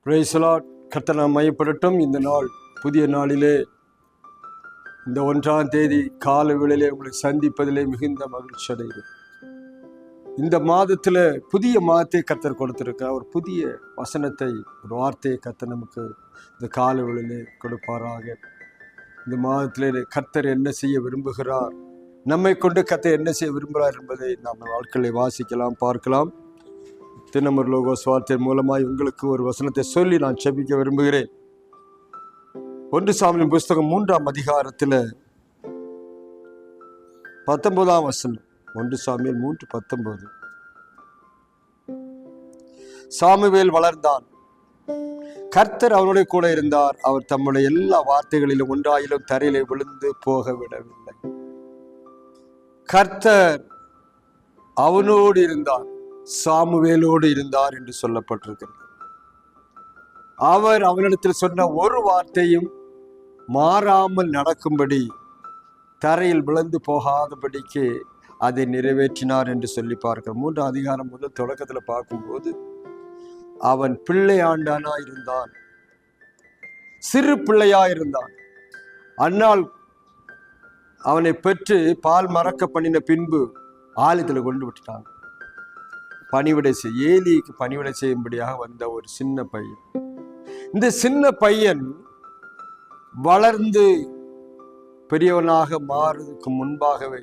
Praise the Lord. கர்த்தர் நாம் மையப்படட்டும். இந்த நாள் புதிய நாளிலே இந்த 1ஆம் தேதி கால வேளையிலே உங்களை சந்திப்பதிலே மிகுந்த மகிழ்ச்சி அடைகிறேன். இந்த மாதத்தில் புதிய மாதத்தை கர்த்தர் கொடுத்திருக்க ஒரு புதிய வசனத்தை, ஒரு வார்த்தையை கர்த்தர் நமக்கு இந்த கால வேளையிலே கொடுப்பாராக. இந்த மாதத்திலே கர்த்தர் என்ன செய்ய விரும்புகிறார், நம்மை கொண்டு கர்த்தர் என்ன செய்ய விரும்புகிறார் என்பதை நாம் வாழ்க்கையை வாசிக்கலாம், பார்க்கலாம். தினமர் லோகோஸ் வார்த்தை மூலமாய் உங்களுக்கு ஒரு வசனத்தை சொல்லி நான் செபிக்க விரும்புகிறேன். 1 சாமுவேல் புஸ்தகம் 3ஆம் அதிகாரத்தில் 19ஆம் வசனம். 1 சாமுவேல் 3:19. சாமுவேல் வளர்ந்தான், கர்த்தர் அவனுடைய கூட இருந்தார். அவர் தம்முடைய எல்லா வார்த்தைகளிலும் ஒன்றாயிலும் தரையிலே விழுந்து போக விடவில்லை. கர்த்தர் அவனோடு இருந்தார், சாமுவேலோடு இருந்தார் என்று சொல்லப்பட்டிருக்கிறது. அவர் அவனிடத்தில் சொன்ன ஒரு வார்த்தையும் மாறாமல் நடக்கும்படி, தரையில் விழுந்து போகாதபடிக்கு அதை நிறைவேற்றினார் என்று சொல்லி பார்க்கிறோம். 3ஆம் அதிகாரம் முதல் தொடக்கத்தில் பார்க்கும்போது அவன் பிள்ளையாண்டானா இருந்தான், சிறு பிள்ளையா இருந்தான். அன்னால் அவனை பெற்று பால் மறக்க பண்ணின பின்பு ஆலயத்தில் கொண்டு விட்டுட்டான். ஏலிக்கு பணிவிடை செய்யும்படியாக வந்த ஒரு சின்ன பையன். இந்த சின்ன பையன் வளர்ந்து பெரியவனாக மாறுவதற்கு முன்பாகவே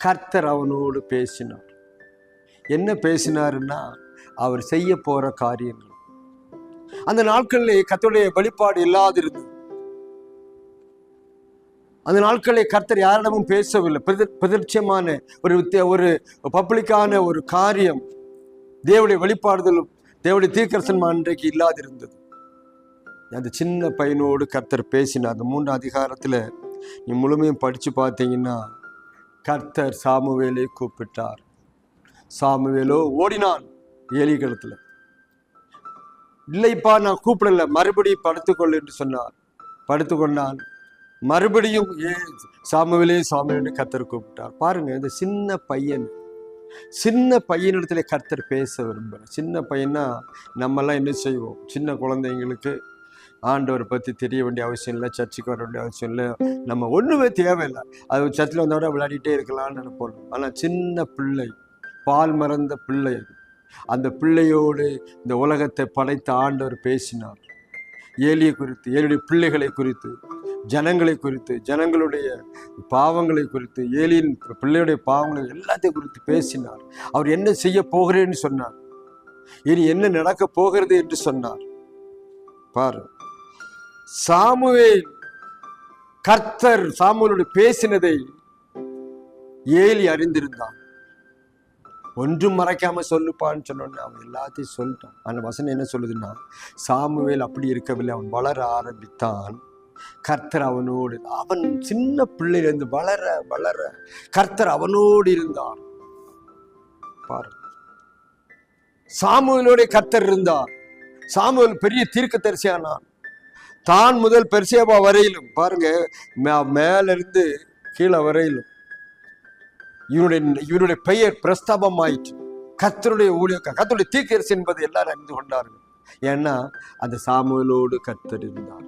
கர்த்தர் அவனோடு பேசினார். என்ன பேசினாருன்னா, அவர் செய்ய போற காரியங்கள். அந்த நாட்களிலே கர்த்தருடைய வெளிப்பாடு இல்லாதிருந்தது. அந்த நாட்களிலே கர்த்தர் யாரிடமும் பேசவில்லை. பிரதட்சமான ஒரு பப்ளிக்கான ஒரு காரியம், தேவனுடைய வெளிப்பாடுதலும் தேவனுடைய தீர்க்கதரிசனம் அன்றைக்கு இல்லாதிருந்தது. அந்த சின்ன பையனோடு கர்த்தர் பேசினார். அந்த 3ஆம் அதிகாரத்தில் நீ முழுமையும் படித்து பார்த்தீங்கன்னா, கர்த்தர் சாமுவேலை கூப்பிட்டார். சாமுவேலோ ஓடினான் ஏலி களத்தில். இல்லைப்பா, நான் கூப்பிடல, மறுபடியும் படுத்துக்கொள் என்று சொன்னார். படுத்துக்கொண்டான். மறுபடியும் சாமுவேலே சாமுவேலே கர்த்தர் கூப்பிட்டார். பாருங்க, இந்த சின்ன பையனிடத்துல கர்த்தர் பேச விரும்புகிறேன். சின்ன பையனா நம்மெல்லாம் என்ன செய்வோம், சின்ன குழந்தைங்களுக்கு ஆண்டவரை பற்றி தெரிய வேண்டிய அவசியம் இல்லை, சர்ச்சுக்கு வர வேண்டிய அவசியம் இல்லை, நம்ம ஒன்றுமே தேவையில்லை. அது சர்ச்சில் வந்தோட விளையாடிட்டே இருக்கலாம்னு நினைப்போம். ஆனால் சின்ன பிள்ளை, பால் மறந்த பிள்ளை, அந்த பிள்ளையோடு இந்த உலகத்தை படைத்த ஆண்டவர் பேசினார். ஏலியை குறித்து, ஏலியுடைய பிள்ளைகளை குறித்து, ஜனங்களை குறித்து, ஜனங்களுடைய பாவங்களை குறித்து, ஏலியின் பிள்ளையுடைய பாவங்களை எல்லாத்தையும் குறித்து பேசினார். அவர் என்ன செய்ய போகிறேன்னு சொன்னார், இனி என்ன நடக்க போகிறது என்று சொன்னார். பாரு, சாமுவேல் கர்த்தர் சாமுவேலோடு பேசினதை ஏலி அறிந்திருந்தான். ஒன்றும் மறைக்காம சொல்லுப்பான்னு சொன்னோன்னு அவன் எல்லாத்தையும் சொல்லிட்டான். அந்த வசனம் என்ன சொல்லுதுன்னா, சாமுவேல் அப்படி இருக்கவில்லை, அவன் வளர ஆரம்பித்தான். கர்த்தர் அவனோடு, அவன் சின்ன பிள்ளையிலிருந்து வளர வளர கர்த்தர் அவனோடு இருந்தார். பாரு, சாமுவேலோட கர்த்தர் இருந்தார். சாமுவேல் பெரிய தீர்க்கதரிசியானான். தான் முதல் பெர்சேபா வரையிலும், பாருங்க, மேலிருந்து கீழே வரையிலும் இவனுடைய பெயர் பிரஸ்தாபம் ஆயிற்று. கர்த்தருடைய ஊழியக்காரர், கர்த்தருடைய தீர்க்கதரிசி என்பதை எல்லாரும் அறிந்து கொண்டார்கள். ஏன்னா அந்த சாமுவேலோடு கர்த்தர் இருந்தார்.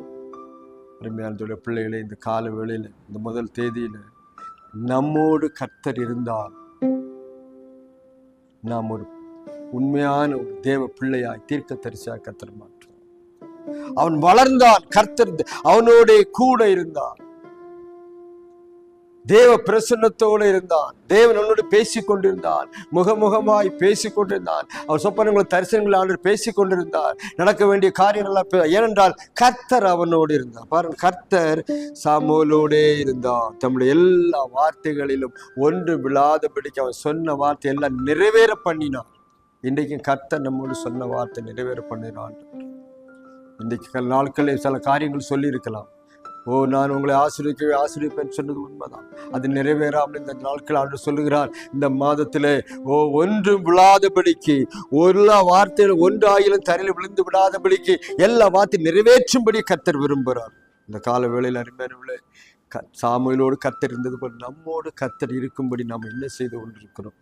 அருமையான பிள்ளைகளை, இந்த கால வேளையில், இந்த முதல் தேதியில நம்மோடு கர்த்தர் இருந்தால் நாம் ஒரு உண்மையான ஒரு தேவ பிள்ளையாய், தீர்க்கதரிசியாய் கர்த்தர் மாற்றுவார். அவன் வளர்ந்தான், கர்த்தர் அவனோட கூட இருந்தார். தேவ பிரசன்னத்தோடு இருந்தான். தேவன் அவனோடு பேசிக்கொண்டிருந்தான், முகமுகமாய் பேசிக்கொண்டிருந்தான். அவர் சொப்பனங்களை, தரிசனங்களை ஆண்டு பேசிக்கொண்டிருந்தார். நடக்க வேண்டிய காரியங்கள்லாம், ஏனென்றால் கர்த்தர் அவனோடு இருந்தார். பாருங்க, கர்த்தர் சாமுவேலோடே இருந்தார். தம்முடைய எல்லா வார்த்தைகளிலும் ஒன்று விழாதபடிக்கு அவன் சொன்ன வார்த்தை எல்லாம் நிறைவேற பண்ணினார். இன்றைக்கும் கர்த்தர் நம்மோடு சொன்ன வார்த்தை நிறைவேற பண்ணினான். இன்றைக்கு நாட்களில் சில காரியங்கள் சொல்லி இருக்கலாம். நான் உங்களை ஆசீர்வதிப்பேன் சொன்னது உண்மைதான். அது நிறைவேறாமல் இந்த நாட்கள் ஆண்டு சொல்லுகிறார். இந்த மாதத்திலே ஒன்றும் விழாதபடிக்கு, எல்லா வார்த்தையிலும் ஒன்றாயிலும் தரையில் விழுந்து விடாதபடிக்கு எல்லா வார்த்தையும் நிறைவேற்றும்படி கர்த்தர் விரும்புகிறார். இந்த கால வேளையில் அருமையானவர்களே, சாமுவேலோடு கர்த்தர் இருந்தது போல் நம்மோடு கர்த்தர் இருக்கும்படி நாம் என்ன செய்து கொண்டிருக்கிறோம்?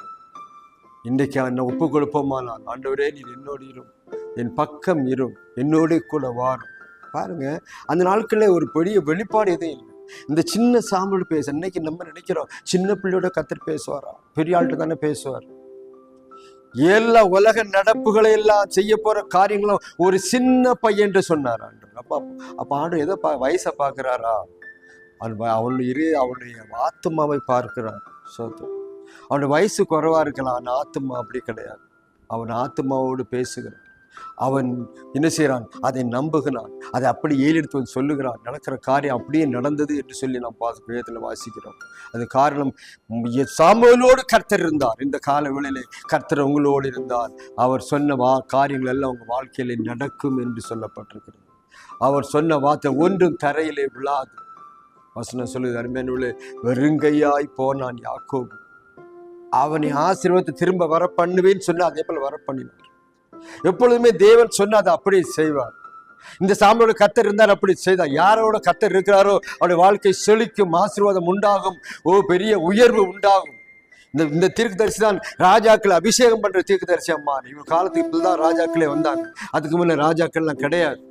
இன்றைக்கு என்ன ஒப்பு கொடுப்போமானால், ஆண்டவரே நீர் என்னோடு இரும், என் பக்கம் இரும், என்னோட கூட வாரும். பாருங்க, அந்த நாட்களில் ஒரு பெரிய வெளிப்பாடு எதுவும் இல்லை. இந்த சின்ன சாம்பல் பேச இன்னைக்கு நம்ம நினைக்கிறோம், சின்ன பிள்ளையோட கத்தர் பேசுவாரா? பெரிய ஆள்கிட்ட தானே பேசுவார். எல்லா உலக நடப்புகளை எல்லாம் செய்ய போற காரியங்களும் ஒரு சின்ன பையன் சொன்னார் ஆண்டு. அப்ப ஆண்டு எதை வயசை பார்க்கிறாரா? அவனுடைய ஆத்துமாவை பார்க்கிறான். அவனுடைய வயசு குறைவா இருக்கலாம், ஆனா ஆத்துமா அப்படி கிடையாது. அவன் ஆத்துமாவோடு பேசுகிறான். அவன் என்ன செய்யறான்? அதை நம்புகிறான். அதை அப்படி ஏறெடுத்து வந்து சொல்லுகிறான். நடக்கிற காரியம் அப்படியே நடந்தது என்று சொல்லி நாம் வேதத்தில் வாசிக்கிறோம். அது காரணம், சாமுவேலோடு கர்த்தர் இருந்தார். இந்த கால வேளையிலே கர்த்தர் உங்களோடு இருந்தார். அவர் சொன்ன காரியங்கள் எல்லாம் உங்க வாழ்க்கையிலே நடக்கும் என்று சொல்லப்பட்டிருக்கிறது. அவர் சொன்ன வார்த்தை ஒன்றும் தரையிலே விழாது. வசனம் சொல்லுது, அருமையானவர்களே, வெறுங்கையாய் போனான் யாக்கோபு, அவனை ஆசீர்வாதத்தை திரும்ப வர பண்ணுவேன்னு சொன்னா அதே போல வர பண்ணினார். எப்பொழுதுமே தேவன் சொன்னா அதை அப்படி செய்வார். இந்த சாமியோட கர்த்தர் இருந்தார், அப்படி செய்தார். யாரோட கர்த்தர் இருக்கிறாரோ அவருடைய வாழ்க்கை செழிக்கும், ஆசீர்வாதம் உண்டாகும், பெரிய உயர்வு உண்டாகும். இந்த தீர்க்கதரிசி தான் ராஜாக்களை அபிஷேகம் பண்ற தீர்க்கதரிசி. அம்மா, இவங்க காலத்துக்கு தான் ராஜாக்களே வந்தாங்க. அதுக்கு முன்ன ராஜாக்கள்லாம் கிடையாது.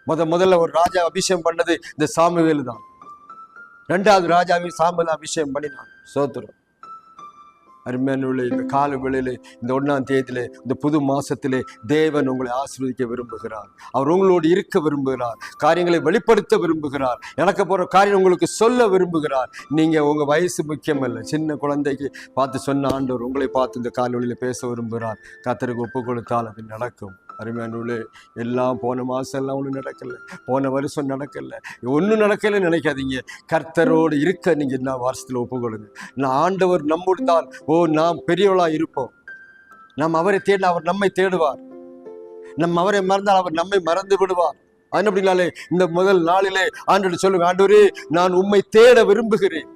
முதல்ல ஒரு ராஜா அபிஷேகம் பண்ணது இந்த சாமுவேல் தான். ரெண்டாவது ராஜாவை சாமுவேல் அபிஷேகம் பண்ணினான். சோத்திரம். அருமையானவர்களே, இந்த கால வேளையிலே, இந்த 1ஆம் தேதியிலே, இந்த புது மாசத்திலே தேவன் உங்களை ஆசீர்வதிக்க விரும்புகிறார். அவர் உங்களோடு இருக்க விரும்புகிறார். காரியங்களை வெளிப்படுத்த விரும்புகிறார். நடக்க போற காரியம் உங்களுக்கு சொல்ல விரும்புகிறார். நீங்க உங்க வயசு முக்கியமல்ல. சின்ன குழந்தைக்கு பார்த்து சொன்ன ஆண்டவர் உங்களை பார்த்து இந்த கால வேளையில பேச விரும்புகிறார். கர்த்தருக்கு ஒப்பு கொடுத்தால் அது நடக்கும். அருமையானவர்களே, எல்லாம் போன மாசம் எல்லாம் ஒன்றும் நடக்கல, போன வருஷம் நடக்கல, ஒன்றும் நடக்கலன்னு நினைக்காதீங்க. கர்த்தரோடு இருக்க நீங்க என்ன வருஷத்துல ஒப்பு கொடுங்க. நான் ஆண்டவர் நம்பிட்டால் நாம் பெரியவளா இருப்போம். நாம் அவரை தேடினா அவர் நம்மை தேடுவார். நம்ம அவரை மறந்தால் அவர் நம்மை மறந்து விடுவார். அது அப்படின்னாலே இந்த முதல் நாளிலே ஆண்டவர் சொல்லுங்க, ஆண்டவரே, நான் உம்மை தேட விரும்புகிறேன்,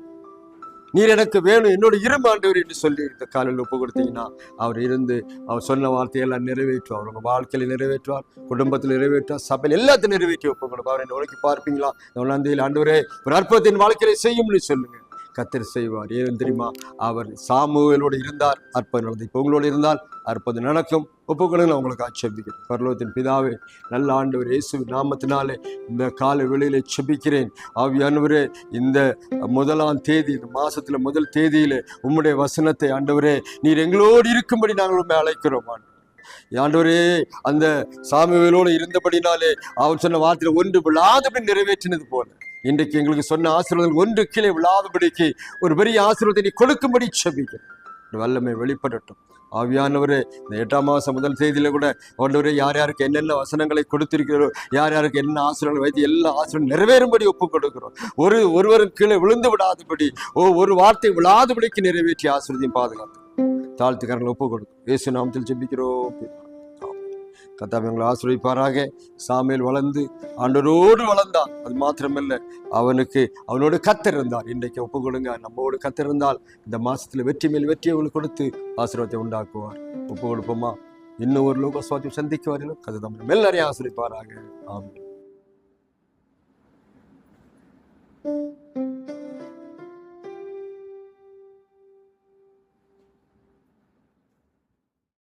நீர் எனக்கு வேணும், என்னோட இரும்பு ஆண்டவர் என்று சொல்லி இந்த காலையில் ஒப்பு கொடுத்தீங்கன்னா அவர் இருந்து அவர் சொன்ன வார்த்தையெல்லாம் நிறைவேற்றுவார். உங்க வாழ்க்கையில நிறைவேற்றுவார், குடும்பத்தில் நிறைவேற்றுவார், சபையில் எல்லாத்தையும் நிறைவேற்றி ஒப்பு கொடுப்பார். அவர் என்னை உலகி பார்ப்பீங்களா? 1ஆம் தேதியில் ஆண்டவரே ஒரு அற்புதத்தின் வாழ்க்கையில செய்யும்னு சொல்லுங்க. கர்த்தர் செய்வார். ஏன் தெரியுமா? அவர் சாமுவேலோடு இருந்தார், அற்புதம் நடந்தது. இப்போ உங்களோடு இருந்தால் அற்புதம் நடக்கும். ஒப்புக்கொடுங்க, உங்களுக்கு ஆட்சேபிக்கிறேன். பரலோகத்தின் பிதாவே, நல்ல ஆண்டவர் இயேசுவின் நாமத்தினாலே இந்த கால வேளையிலே செபிக்கிறேன். ஆவியானவரே, இந்த 1ஆம் தேதி, இந்த மாசத்துல முதல் தேதியிலே உம்முடைய வசனத்தை ஆண்டவரே நீர் எங்களோடு இருக்கும்படி நாங்கள் உண்மை அழைக்கிறோம். ஆண்டவரே, அந்த சாமுவேலோடு இருந்தபடினாலே அவர் சொன்ன வார்த்தையில ஒன்று விழாதபடி நிறைவேற்றினது போல இன்றைக்கு எங்களுக்கு சொன்ன ஆசீர்வாதங்கள் ஒன்று கீழே விழாதபடிக்கு ஒரு பெரிய ஆசீர்வாதத்தை நீ கொடுக்கும்படி செபிக்கிறேன். வல்லமை வெளிப்படட்டும். ஆவியானவரே, இந்த 8ஆம் மாசம் முதல் தேதியில கூட ஆண்டவரே யார் யாருக்கு என்னென்ன வசனங்களை கொடுத்திருக்கிறோம், யார் யாருக்கு என்ன ஆசீர்வாதங்கள் வைத்து எல்லா ஆசீர்வாதம் நிறைவேறும்படி ஒப்பு கொடுக்கிறோம். ஒருவரும் கீழே விழுந்து விடாதபடி, ஒரு வார்த்தை விழாதபடிக்கு நிறைவேற்றி ஆசீர்வாதம் பாதுகாத்து தாழ்த்துக்காரங்களை ஒப்பு கொடுக்கும். இயேசு நாமத்தில் ஜெபிக்கிறோம். கர்த்தாவே உங்களை ஆசீர்வதிப்பாராக. சாமுவேல் வளர்ந்து ஆண்டவரோடு வளர்ந்தான். அது மாத்திரமல்ல, அவனோடு கர்த்தர் இருந்தார். இன்றைக்கு ஒப்பு கொடுங்க. நம்மோடு கர்த்தர் இருந்தால் இந்த மாசத்துல வெற்றி மேல் வெற்றியை உங்களுக்கு கொடுத்து ஆசீர்வாதத்தை உண்டாக்குவார். ஒப்பு கொடுப்போமா? இன்னும் ஒரு லோக சுவாத்தியம் சந்திக்க வரையிலும் கதை தமிழ் மேல் நிறைய ஆசீர்வதிப்பாராக. ஆமென்.